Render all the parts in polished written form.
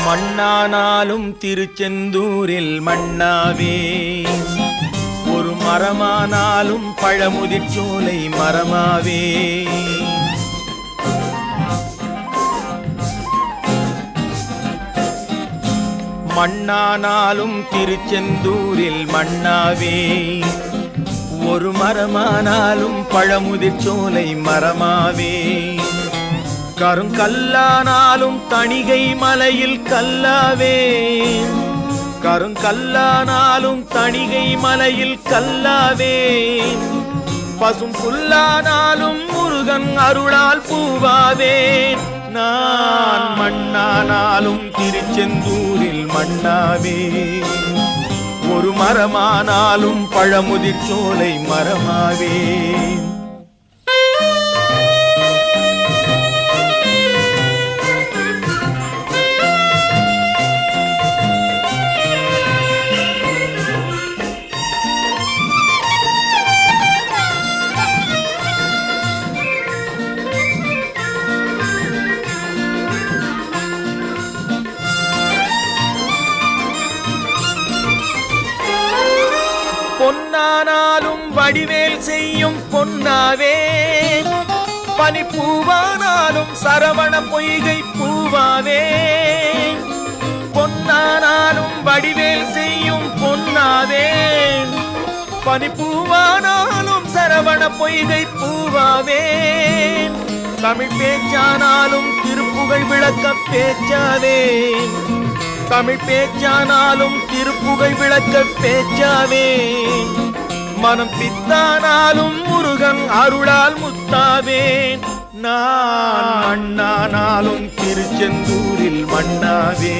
மண்ணானாலும் திருச்செந்தூரில் மண்ணாவே, ஒரு மரமானாலும் பழமுதிர் சோலை மரமாவே. மண்ணானாலும் திருச்செந்தூரில் மண்ணாவே, ஒரு மரமானாலும் பழமுதிர் சோலை மரமாவே. கருங்கல்லானாலும் தணிகை மலையில் கல்லாவே, கருங்கல்லானாலும் தணிகை மலையில் கல்லாவே. பசும் புல்லானாலும் முருகன் அருளால் பூவாவேன். நான் மண்ணானாலும் திருச்செந்தூரில் மண்ணாவே, ஒரு மரமானாலும் பழமுதிர் சோலை மரமாவே. பொன்னானாலும் வடிவேல் செய்யும் பொன்னாவே, பனிப்பூவானாலும் சரவண பொய்கை பூவாவே. பொன்னானாலும் வடிவேல் செய்யும் பொன்னாவே, பனிப்பூவானாலும் சரவண பொய்கை பூவாவே. தமிழ் பேச்சானாலும் திருப்புகழ் விளக்க பேச்சாவே, தமிழ் பேச்சானாலும் திருப்புகழ் விளக்க பேச்சாவே. மனம் பித்தானாலும் முருகன் அருளால் முத்தாவேன். நான் மண்ணானாலும் திருச்செந்தூரில் மண்ணாவே,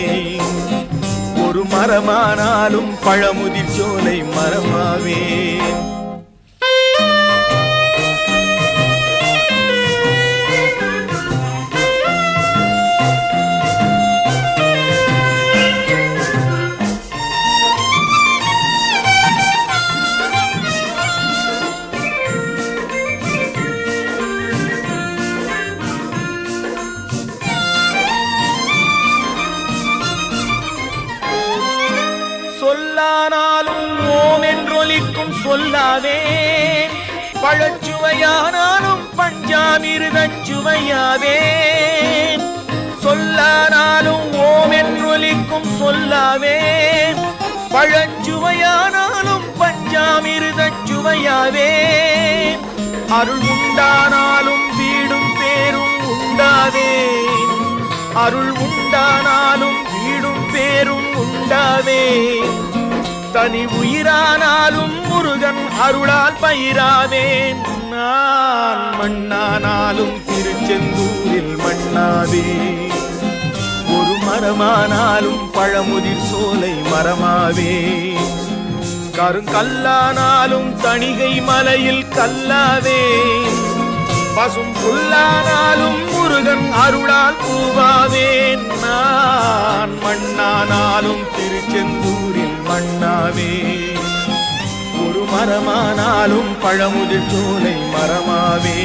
ஒரு மரமானாலும் பழமுதிர் சோலை மரமாவே. சொல்லானாலும் ஓம் என்றொலிக்கும் சொல்லாவே, பழச்சுவையானாலும் பஞ்சாமிர்தச் சுவையாவே. சொல்லானாலும் ஓம் என்றொலிக்கும் சொல்லாவே, பழச்சுவையானாலும் பஞ்சாமிர்தச் சுவையாவே. அருள் உண்டானாலும் வீடும் பேரும் உண்டாவே, அருள் உண்டானாலும் வீடும் பேரும் உண்டாவே. தனி உயிரானாலும் முருகன் அருளால் பயிராவேன். நான் மண்ணானாலும் திருச்செந்தூரில் மண்ணாவே, ஒரு மரமானாலும் பழமுதிர் சோலை மரமாவே. கருங்கல்லானாலும் தணிகை மலையில் கல்லாவே, பசும் புல்லானாலும் முருகன் அருளால் பூவாவேன். நான் மண்ணானாலும் திருச்செந்தூரில் மண்ணாவே, ஒரு மரமானாலும் பழமுதிர் சோலை மரமாவே.